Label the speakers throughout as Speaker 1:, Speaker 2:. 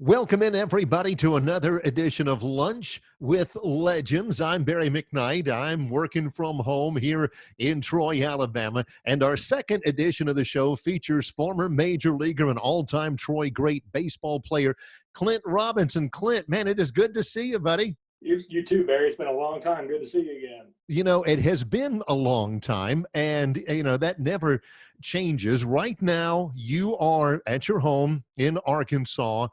Speaker 1: Welcome in, everybody, to another edition of Lunch with Legends. I'm Barry McKnight. I'm working from home here in Troy, Alabama. And our second edition of the show features former major leaguer and all-time Troy great baseball player, Clint Robinson. Clint, man, it is good to see you, buddy.
Speaker 2: You too, Barry. It's been a long time. Good to see you again.
Speaker 1: You know, it has been a long time, and, that never changes. Right now, you are at your home in Arkansas,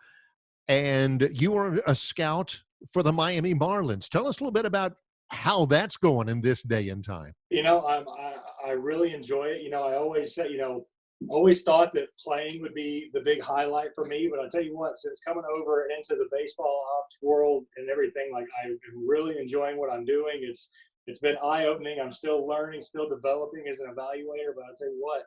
Speaker 1: and you are a scout for the Miami Marlins. Tell us a little bit about how that's going in this day and time.
Speaker 2: I really enjoy it. I always said, always thought that playing would be the big highlight for me. But I'll tell you what, since coming over into the baseball ops world and everything, like I'm really enjoying what I'm doing. It's been eye-opening. I'm still learning, still developing as an evaluator. But I'll tell you what,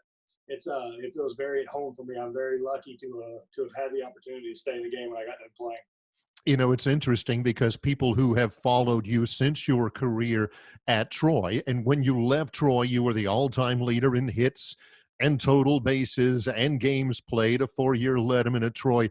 Speaker 2: it feels very at home for me. I'm very lucky to have had the opportunity to stay in the game when I got done playing.
Speaker 1: It's interesting because people who have followed you since your career at Troy, and when you left Troy, you were the all-time leader in hits and total bases and games played, a 4-year letterman at Troy.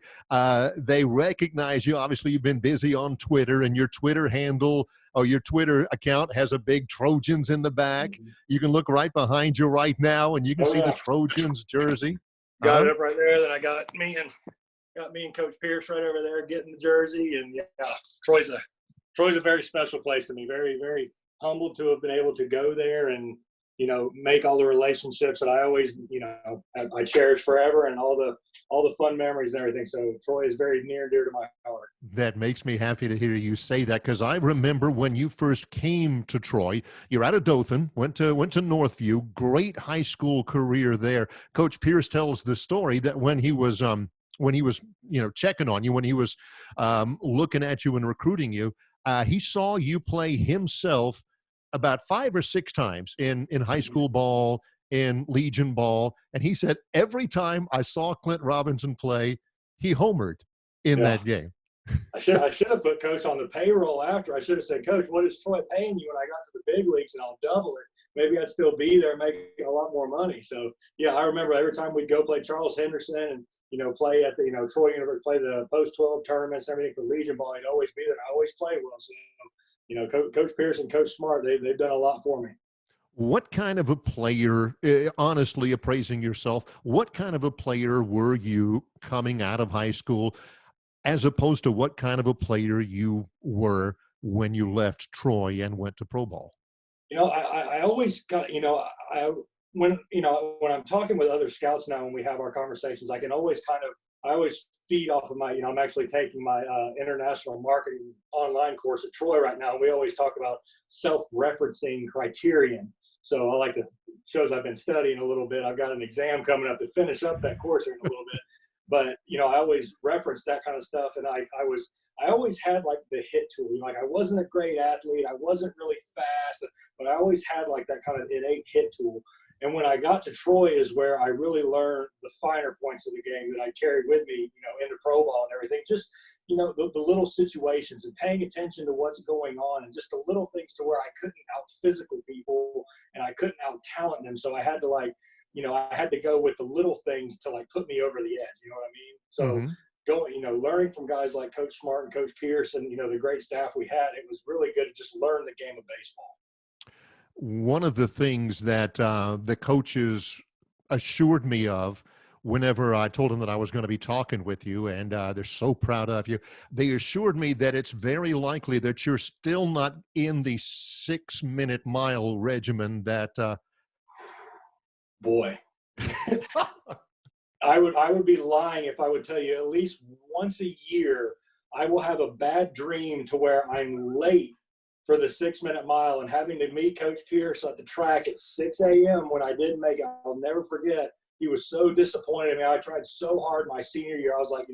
Speaker 1: They recognize you. Obviously, you've been busy on Twitter, and your Twitter handle or your Twitter account has a big Trojans in the back. Mm-hmm. You can look right behind you right now, and you can see the Trojans jersey.
Speaker 2: Got it up right there. Then I got me and Coach Pierce right over there getting the jersey. And yeah, Troy's a very special place to me. Very, very humbled to have been able to go there and, make all the relationships that I always, I cherish forever, and all the fun memories and everything. So Troy is very near and dear to my heart.
Speaker 1: That makes me happy to hear you say that, because I remember when you first came to Troy. You're out of Dothan, went to Northview, great high school career there. Coach Pierce tells the story that when he was checking on you, when he was looking at you and recruiting you, he saw you play himself about 5 or 6 times in high school ball, in Legion ball. And he said, every time I saw Clint Robinson play, he homered in that game.
Speaker 2: I should have put Coach on the payroll after. I should have said, Coach, what is Troy paying you when I got to the big leagues, and I'll double it. Maybe I'd still be there making a lot more money. So, yeah, I remember every time we'd go play Charles Henderson and, play at the, Troy University, play the post-12 tournaments, everything for Legion ball, he'd always be there. I always play well. So, Coach Pierce and Coach Smart, they've done a lot for me.
Speaker 1: What kind of a player, honestly appraising yourself, what kind of a player were you coming out of high school, as opposed to what kind of a player you were when you left Troy and went to pro ball?
Speaker 2: I always got, when I'm talking with other scouts now, when we have our conversations, I always feed off of my, I'm actually taking my international marketing online course at Troy right now. And we always talk about self-referencing criterion. So I like shows I've been studying a little bit. I've got an exam coming up to finish up that course in a little bit. But, I always reference that kind of stuff. And I always had like the hit tool. Like I wasn't a great athlete. I wasn't really fast, but I always had like that kind of innate hit tool. And when I got to Troy is where I really learned the finer points of the game that I carried with me, into pro ball and everything. Just, the little situations and paying attention to what's going on, and just the little things to where I couldn't out-physical people and I couldn't out-talent them. So I had to I had to go with the little things to put me over the edge. You know what I mean? So learning from guys like Coach Smart and Coach Pierce and, the great staff we had, it was really good to just learn the game of baseball.
Speaker 1: One of the things that the coaches assured me of whenever I told them that I was going to be talking with you, and they're so proud of you, they assured me that it's very likely that you're still not in the 6-minute mile regimen that
Speaker 2: boy. I would be lying if I would tell you at least once a year I will have a bad dream to where I'm late for the 6-minute mile and having to meet Coach Pierce at the track at 6 a.m. when I didn't make it. I'll never forget. He was so disappointed in me. I tried so hard my senior year. I was like,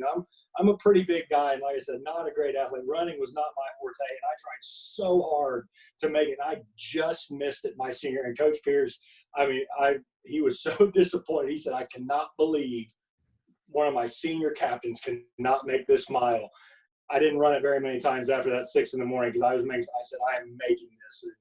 Speaker 2: I'm a pretty big guy. And like I said, not a great athlete. Running was not my forte. And I tried so hard to make it. And I just missed it my senior year. And Coach Pierce, he was so disappointed. He said, I cannot believe one of my senior captains cannot make this mile. I didn't run it very many times after that 6 in the morning because I said, I am making this. And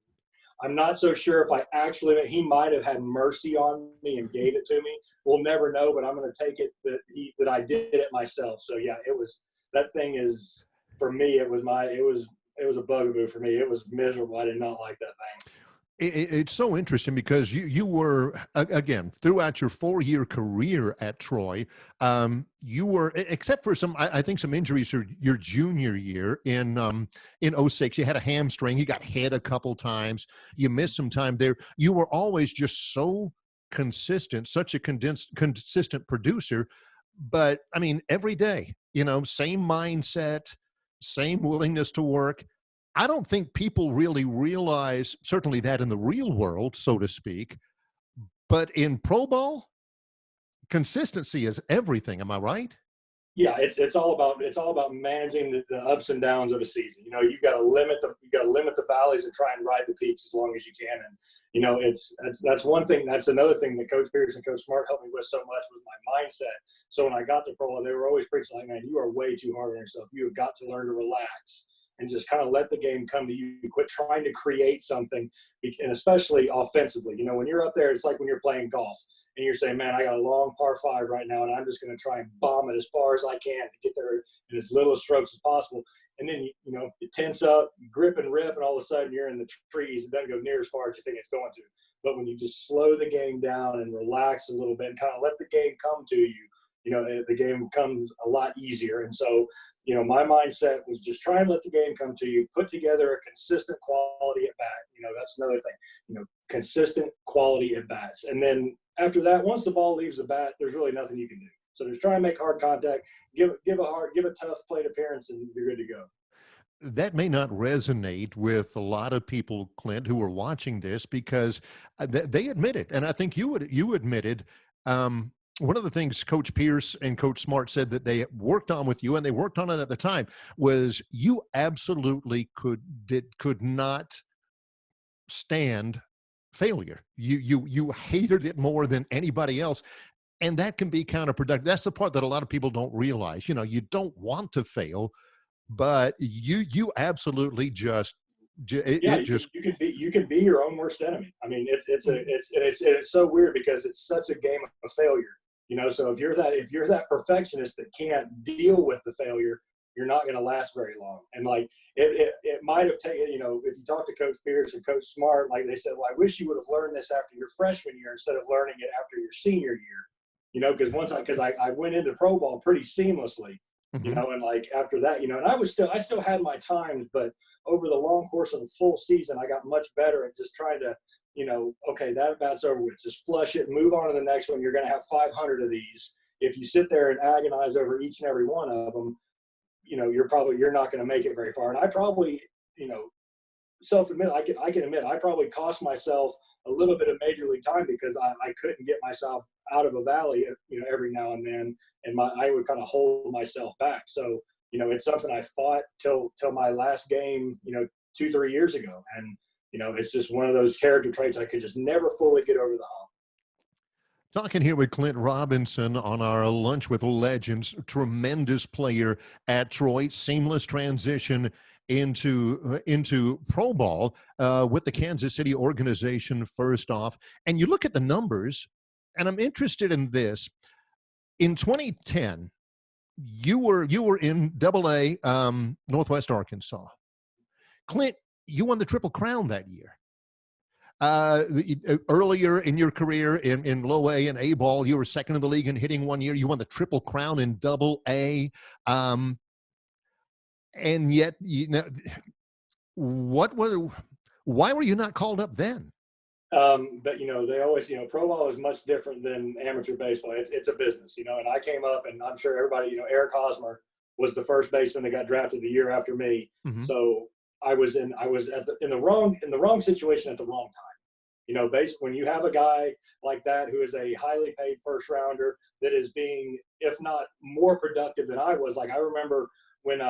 Speaker 2: I'm not so sure if he might have had mercy on me and gave it to me. We'll never know, but I'm going to take it that I did it myself. So yeah, it was that thing is, for me, it was a bugaboo for me. It was miserable. I did not like that thing.
Speaker 1: It's so interesting because you were again throughout your 4-year career at Troy, you were except for some I think some injuries your junior year in '06. You had a hamstring, you got hit a couple times, you missed some time there. You were always just so consistent, such a consistent producer. But I mean, every day, same mindset, same willingness to work. I don't think people really realize, certainly that in the real world, so to speak, but in pro ball, consistency is everything. Am I right?
Speaker 2: Yeah, it's all about managing the ups and downs of a season. You've got to limit the valleys and try and ride the peaks as long as you can. And that's one thing. That's another thing that Coach Pierce and Coach Smart helped me with so much was my mindset. So when I got to pro, they were always preaching like, "Man, you are way too hard on yourself. You have got to learn to relax and just kind of let the game come to you. Quit trying to create something, and especially offensively. When you're up there, it's like when you're playing golf and you're saying, man, I got a long par 5 right now, and I'm just going to try and bomb it as far as I can to get there in as little strokes as possible. And then, you tense up, you grip and rip, and all of a sudden you're in the trees. It doesn't go near as far as you think it's going to. But when you just slow the game down and relax a little bit and kind of let the game come to you, the game becomes a lot easier. And so, my mindset was just try and let the game come to you, put together a consistent quality at bat. That's another thing, consistent quality at bats. And then after that, once the ball leaves the bat, there's really nothing you can do. So just try and make hard contact, give a tough plate appearance, and you're good to go.
Speaker 1: That may not resonate with a lot of people, Clint, who are watching this because they admit it. And I think you admitted, one of the things Coach Pierce and Coach Smart said that they worked on with you, and they worked on it at the time, was you absolutely could not stand failure. You hated it more than anybody else, and that can be counterproductive. That's the part that a lot of people don't realize. You don't want to fail, but you absolutely just
Speaker 2: you can be your own worst enemy. I mean, it's so weird because it's such a game of failure. So if you're that perfectionist that can't deal with the failure, you're not going to last very long. And like it might have taken, if you talk to Coach Pierce and Coach Smart, like they said, well, I wish you would have learned this after your freshman year instead of learning it after your senior year. Because I went into pro ball pretty seamlessly,
Speaker 1: mm-hmm.
Speaker 2: And like after that, and I still had my times, but over the long course of the full season, I got much better at just trying to, okay, that bat's over with. Just flush it, move on to the next one. You're going to have 500 of these. If you sit there and agonize over each and every one of them, you're not going to make it very far. And I probably, self-admit, I can admit, I probably cost myself a little bit of major league time because I couldn't get myself out of a valley, every now and then, and I would kind of hold myself back. So, it's something I fought till my last game, 2-3 years ago. And, it's just one of those character traits I could just never fully get over the hump.
Speaker 1: Talking here with Clint Robinson on our Lunch with Legends, tremendous player at Troy, seamless transition into pro ball with the Kansas City organization first off. And you look at the numbers, and I'm interested in this. In 2010, you were in Double-A Northwest Arkansas. Clint, you won the Triple Crown that year. Earlier in your career in low A and A ball, you were second in the league in hitting one year. You won the Triple Crown in Double-A. And yet, why were you not called up then?
Speaker 2: But they always, pro ball is much different than amateur baseball. It's a business, and I came up, and I'm sure everybody, Eric Hosmer was the first baseman that got drafted the year after me.
Speaker 1: Mm-hmm.
Speaker 2: So I was in the wrong situation at the wrong time. When you have a guy like that who is a highly paid first rounder that is being, if not more productive than I was. Like I remember when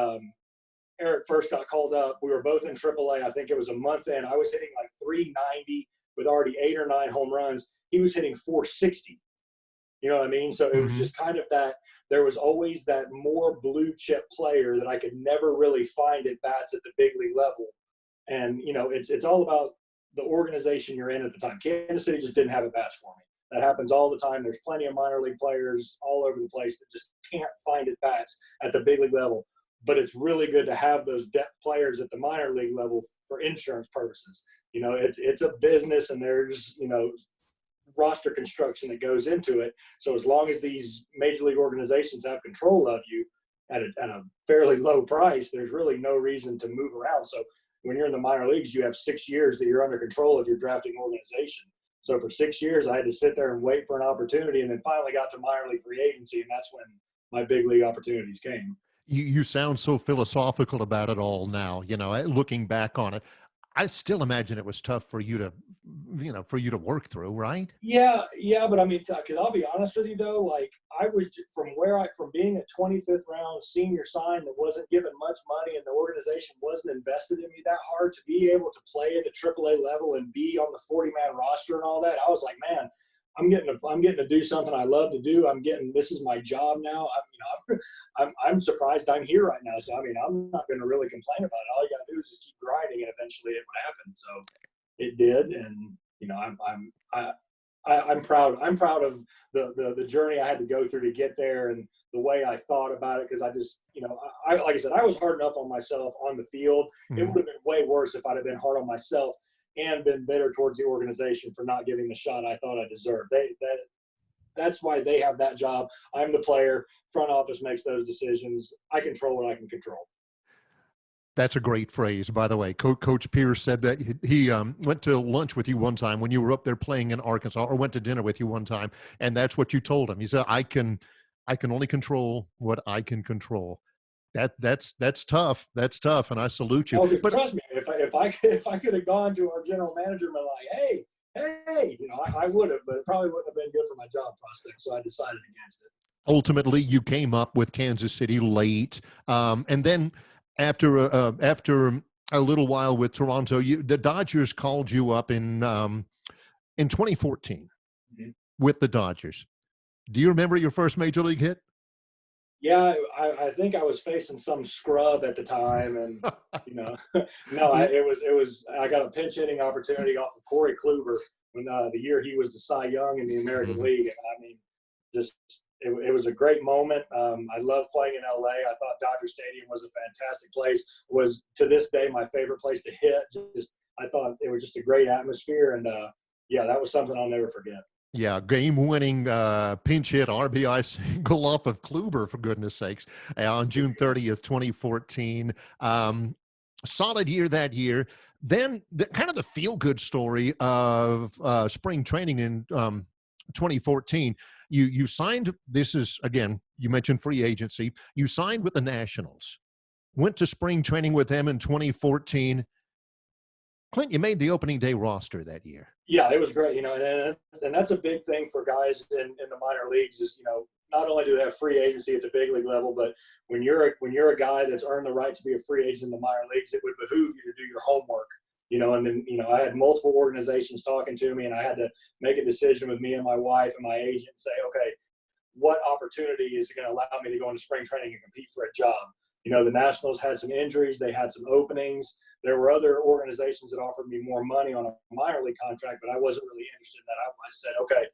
Speaker 2: Eric first got called up, we were both in AAA. I think it was a month in. I was hitting like 390 with already 8 or 9 home runs. He was hitting 460. You know what I mean? So it was just kind of that. There was always that more blue chip player that I could never really find at bats at the big league level. And, it's all about the organization you're in at the time. Kansas City just didn't have at bats for me. That happens all the time. There's plenty of minor league players all over the place that just can't find at bats at the big league level. But it's really good to have those depth players at the minor league level for insurance purposes. You know, it's a business, and there's, you know, roster construction that goes into it. So as long as these major league organizations have control of you at a fairly low price, there's really no reason to move around. So when you're in the minor leagues, you have 6 years that you're under control of your drafting organization. So for 6 years, I had to sit there and wait for an opportunity, and then finally got to minor league free agency, and that's when my big league opportunities came.
Speaker 1: You sound so philosophical about it all now, you know, looking back on it. I still imagine it was tough for you to, you know, for you to work through, right?
Speaker 2: Yeah, but I mean, because I'll be honest with you though, like I was from being a 25th round senior sign that wasn't given much money, and the organization wasn't invested in me that hard to be able to play at the AAA level and be on the 40-man roster and all that. I was like, man, I'm getting to do something I love to do. This is my job now. I'm surprised I'm here right now. So I mean, I'm not going to really complain about it. All you got to do is just keep grinding, and eventually it would happen. So it did, and you know, I'm proud. I'm proud of the journey I had to go through to get there, and the way I thought about it. Because I just, you know, like I said, I was hard enough on myself on the field. It would have been way worse if I'd have been hard on myself and been bitter towards the organization for not giving the shot I thought I deserved. That's why they have that job. I'm the player. Front office makes those decisions. I control what I can control.
Speaker 1: That's a great phrase, by the way. Coach Pierce said that he went to lunch with you one time when you were up there playing in Arkansas, or went to dinner with you one time, and that's what you told him. He said, "I can only control what I can control." That's tough. That's tough, and I salute you.
Speaker 2: Oh,
Speaker 1: But
Speaker 2: trust me, if I could have gone to our general manager and been like, hey, you know, I would have, but it probably wouldn't have been good for my job prospect. So I decided against it.
Speaker 1: ultimately, you came up with Kansas City late, and then after a little while with Toronto, the Dodgers called you up in 2014 with the Dodgers. Do you remember your first major league hit?
Speaker 2: Yeah, I think I was facing some scrub at the time, and you know, no, it was. I got a pinch hitting opportunity off of Corey Kluber when the year he was the Cy Young in the American League. And I mean, just it was a great moment. I love playing in LA. I thought Dodger Stadium was a fantastic place. Was to this day my favorite place to hit. I thought it was just a great atmosphere, and yeah, that was something I'll never forget.
Speaker 1: Yeah, game-winning pinch hit RBI single off of Kluber, for goodness sakes, on June 30th, 2014. Solid year that year. Then kind of the feel-good story of spring training in 2014. You signed, this is, again, you mentioned free agency. You signed with the Nationals, went to spring training with them in 2014. Clint, you made the opening day roster that year.
Speaker 2: Yeah, it was great, you know, and that's a big thing for guys in the minor leagues is, you know, not only do they have free agency at the big league level, but when you're a guy that's earned the right to be a free agent in the minor leagues, it would behoove you to do your homework, you know. And then, you know, I had multiple organizations talking to me, and I had to make a decision with me and my wife and my agent and say, okay, what opportunity is going to allow me to go into spring training and compete for a job? You know, the Nationals had some injuries. They had some openings. There were other organizations that offered me more money on a minor league contract, but I wasn't really interested in that. I said, okay,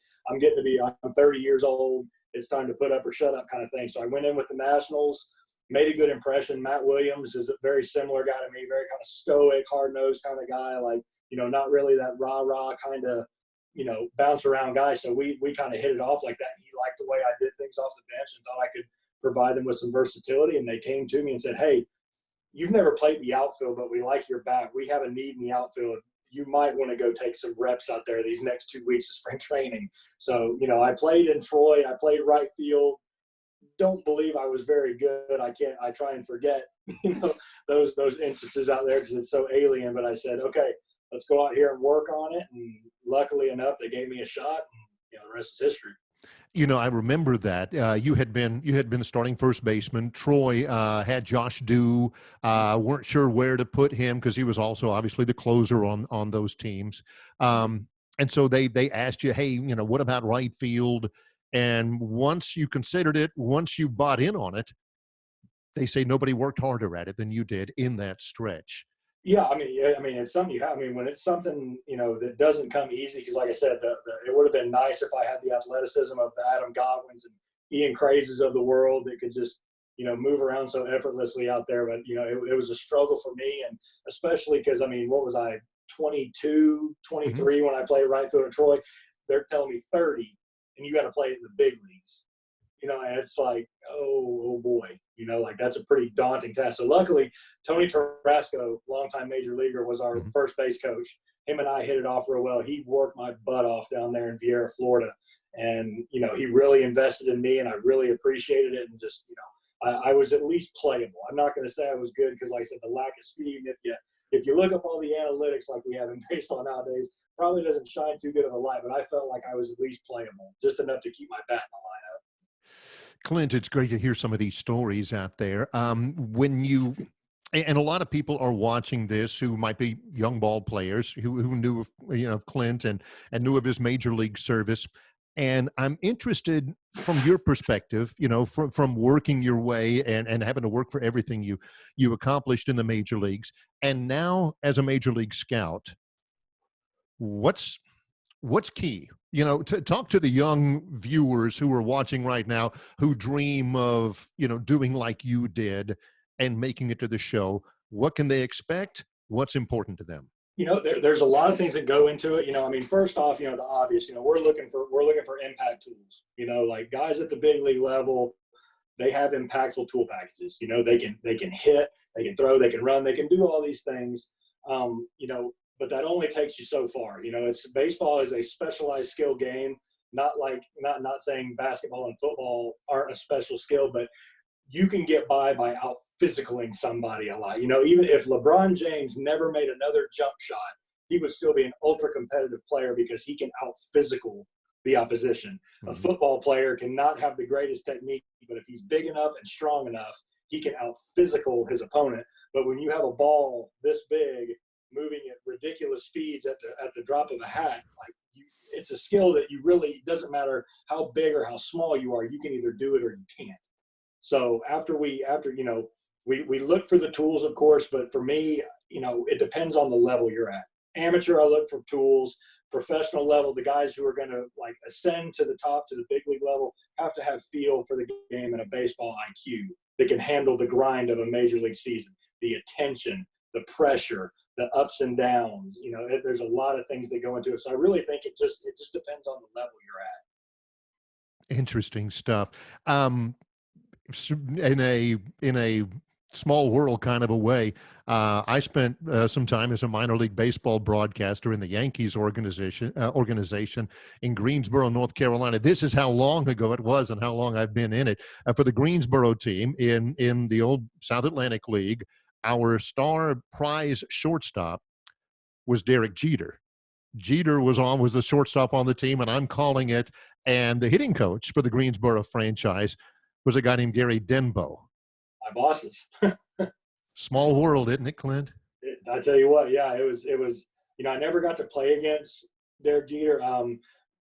Speaker 2: I'm 30 years old. It's time to put up or shut up kind of thing. So I went in with the Nationals, made a good impression. Matt Williams is a very similar guy to me, very kind of stoic, hard-nosed kind of guy, like, you know, not really that rah-rah kind of, you know, bounce around guy. So we kind of hit it off like that. And he liked the way I did things off the bench and thought I could provide them with some versatility. And they came to me and said, hey, you've never played the outfield, but we like your bat. We have a need in the outfield. You might want to go take some reps out there these next 2 weeks of spring training. So, you know, I played in Troy. I played right field. Don't believe I was very good. I try and forget, you know, those instances out there because it's so alien. But I said, okay, let's go out here and work on it. And luckily enough, they gave me a shot. And, you know, the rest is history.
Speaker 1: You know, I remember that you had been the starting first baseman. Troy had Josh Dew. Weren't sure where to put him because he was also obviously the closer on those teams. And so they asked you, hey, you know, what about right field? And once you considered it, once you bought in on it, they say nobody worked harder at it than you did in that stretch.
Speaker 2: Yeah, I mean, it's something you have. I mean, when it's something that doesn't come easy, because like I said, it would have been nice if I had the athleticism of the Adam Godwins and Ian Crazes of the world that could just move around so effortlessly out there. But it was a struggle for me, and especially because I mean, what was I, 22,
Speaker 1: Hmm.
Speaker 2: 23 when I played right field at Troy? They're telling me 30, and you got to play it in the big leagues. And it's like, oh boy, like that's a pretty daunting task. So luckily, Tony Tarasco, longtime major leaguer, was our
Speaker 1: Hmm.
Speaker 2: first base coach. Him and I hit it off real well. He worked my butt off down there in Vieira, Florida. And, he really invested in me, and I really appreciated it. And just, I was at least playable. I'm not going to say I was good because, like I said, the lack of speed, if you look up all the analytics like we have in baseball nowadays, probably doesn't shine too good of a light, but I felt like I was at least playable, just enough to keep my bat in the lineup.
Speaker 1: Clint, it's great to hear some of these stories out there. And a lot of people are watching this who might be young ball players who knew of, Clint and knew of his major league service. And I'm interested from your perspective, from working your way and having to work for everything you accomplished in the major leagues. And now as a major league scout, what's what's key, to talk to the young viewers who are watching right now who dream of doing like you did and making it to the show. What can they expect? What's important to them?
Speaker 2: There's a lot of things that go into it. I mean, first off, the obvious. We're looking for impact tools. Like guys at the big league level, they have impactful tool packages. They can hit, they can throw, they can run, they can do all these things. But that only takes you so far. It's baseball is a specialized skill game. Not saying basketball and football aren't a special skill, but you can get by out physicaling somebody a lot. Even if LeBron James never made another jump shot, he would still be an ultra competitive player because he can out physical the opposition. A
Speaker 1: Mhm.
Speaker 2: football player cannot have the greatest technique, but if he's big enough and strong enough, he can out physical his opponent. But when you have a ball this big, moving at ridiculous speeds at the drop of a hat, it's a skill that you really, doesn't matter how big or how small you are, you can either do it or you can't. So we look for the tools, of course, but for me, it depends on the level you're at. Amateur, I look for tools. Professional level, the guys who are going to like ascend to the top, to the big league level, have to have feel for the game and a baseball IQ that can handle the grind of a major league season, the attention, the pressure, the ups and downs. There's a lot of things that go into it. So I really think it just depends on the level you're at.
Speaker 1: Interesting stuff. Um, in a small world kind of a way, I spent some time as a minor league baseball broadcaster in the Yankees organization in Greensboro, North Carolina. This is how long ago it was and how long I've been in it. For the Greensboro team in the old South Atlantic League, our star prize shortstop was Derek Jeter. Jeter was the shortstop on the team, and I'm calling it. And the hitting coach for the Greensboro franchise was a guy named Gary Denbo.
Speaker 2: My bosses.
Speaker 1: Small world, isn't it, Clint?
Speaker 2: I tell you what, yeah, it was. I never got to play against Derek Jeter.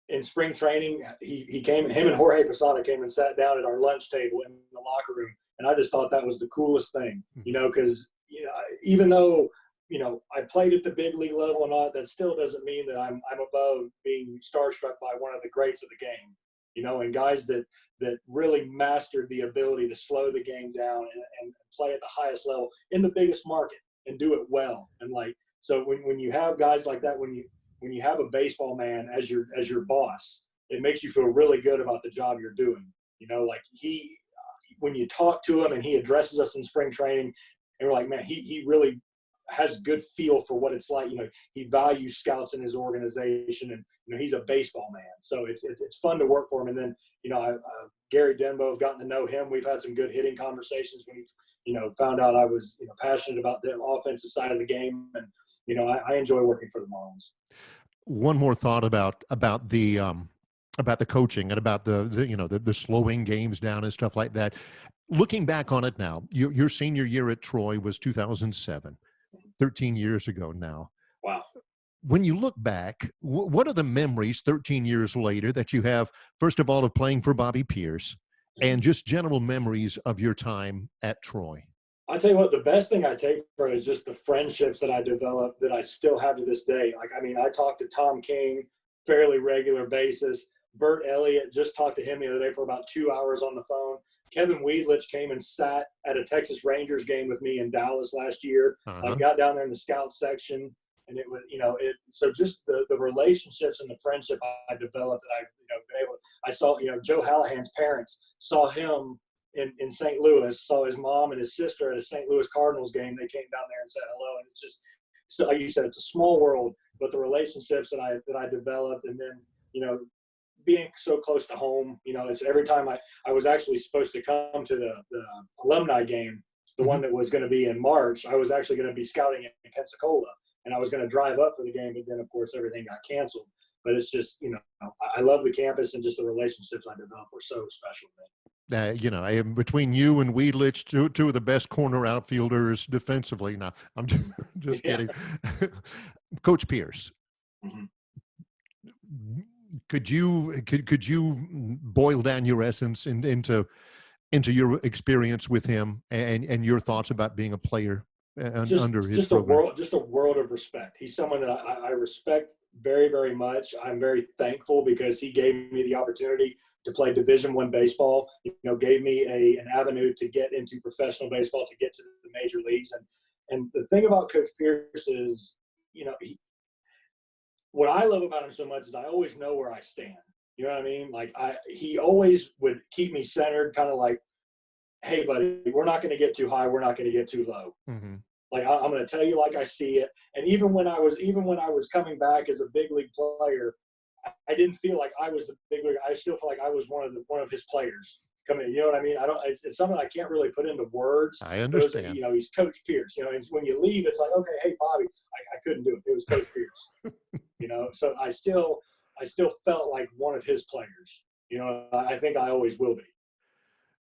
Speaker 2: In spring training, he came. Him and Jorge Posada came and sat down at our lunch table in the locker room, and I just thought that was the coolest thing. Because even though I played at the big league level and all, that still doesn't mean that I'm above being starstruck by one of the greats of the game. And guys that really mastered the ability to slow the game down and play at the highest level in the biggest market and do it well. And so when you have guys like that, when you have a baseball man as your boss, it makes you feel really good about the job you're doing. When you talk to him and he addresses us in spring training, and we're like, man, he really has good feel for what it's like. He values scouts in his organization, and he's a baseball man. So it's fun to work for him. And then Gary Denbo, I've gotten to know him. We've had some good hitting conversations when he's found out I was passionate about the offensive side of the game, and I enjoy working for the Marlins.
Speaker 1: One more thought about the coaching and about the slowing games down and stuff like that. Looking back on it now, your senior year at Troy was 2007. 13 years ago now.
Speaker 2: Wow.
Speaker 1: When you look back, what are the memories 13 years later that you have, first of all, of playing for Bobby Pierce, and just general memories of your time at Troy?
Speaker 2: I tell you what, the best thing I take from it is just the friendships that I developed that I still have to this day. Like, I mean, I talk to Tom King fairly regular basis. Bert Elliott, just talked to him the other day for about 2 hours on the phone. Kevin Weedlich came and sat at a Texas Rangers game with me in Dallas last year. I got down there in the scout section, and it was, so just the relationships and the friendship I developed that I've, been able. I saw, Joe Hallahan's parents saw him in St. Louis, saw his mom and his sister at a St. Louis Cardinals game. They came down there and said hello, and it's just, so like you said, it's a small world, but the relationships that I developed, and then being so close to home, it's every time I was actually supposed to come to the alumni game, the one that was going to be in March. I was actually going to be scouting in Pensacola, and I was going to drive up for the game, but then of course everything got canceled. But it's just, I love the campus, and just the relationships I developed were so special to me.
Speaker 1: Between you and Weedlich, two of the best corner outfielders defensively. Now, I'm just kidding. Coach Pierce, could you boil down your essence into your experience with him and your thoughts about being a player under his program?
Speaker 2: Just a world of respect. He's someone that I respect very, very much. I'm very thankful because he gave me the opportunity to play Division I baseball, gave me an avenue to get into professional baseball, to get to the major leagues. And the thing about Coach Pierce is, what I love about him so much is I always know where I stand. You know what I mean? Like, he always would keep me centered, kind of like, hey, buddy, we're not going to get too high. We're not going to get too low. Mm-hmm. Like, I'm going to tell you like I see it. And even when I was coming back as a big league player, I didn't feel like I was the big league. I still feel like I was one of his players coming in. You know what I mean? It's something I can't really put into words.
Speaker 1: I understand.
Speaker 2: He's Coach Pierce. When you leave, it's like, okay, hey, Bobby, I couldn't do it. It was Coach Pierce. So I still felt like one of his players. I think I always will be.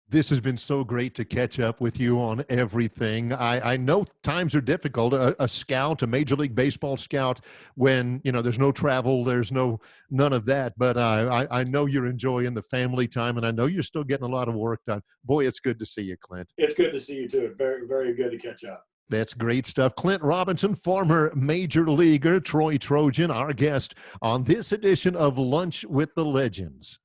Speaker 1: This has been so great to catch up with you on everything. I know times are difficult. A scout, a Major League Baseball scout, when there's no travel, there's none of that. But I know you're enjoying the family time, and I know you're still getting a lot of work done. Boy, it's good to see you, Clint.
Speaker 2: It's good to see you too. Very, very good to catch up.
Speaker 1: That's great stuff. Clint Robinson, former Major Leaguer, Troy Trojan, our guest on this edition of Lunch with the Legends.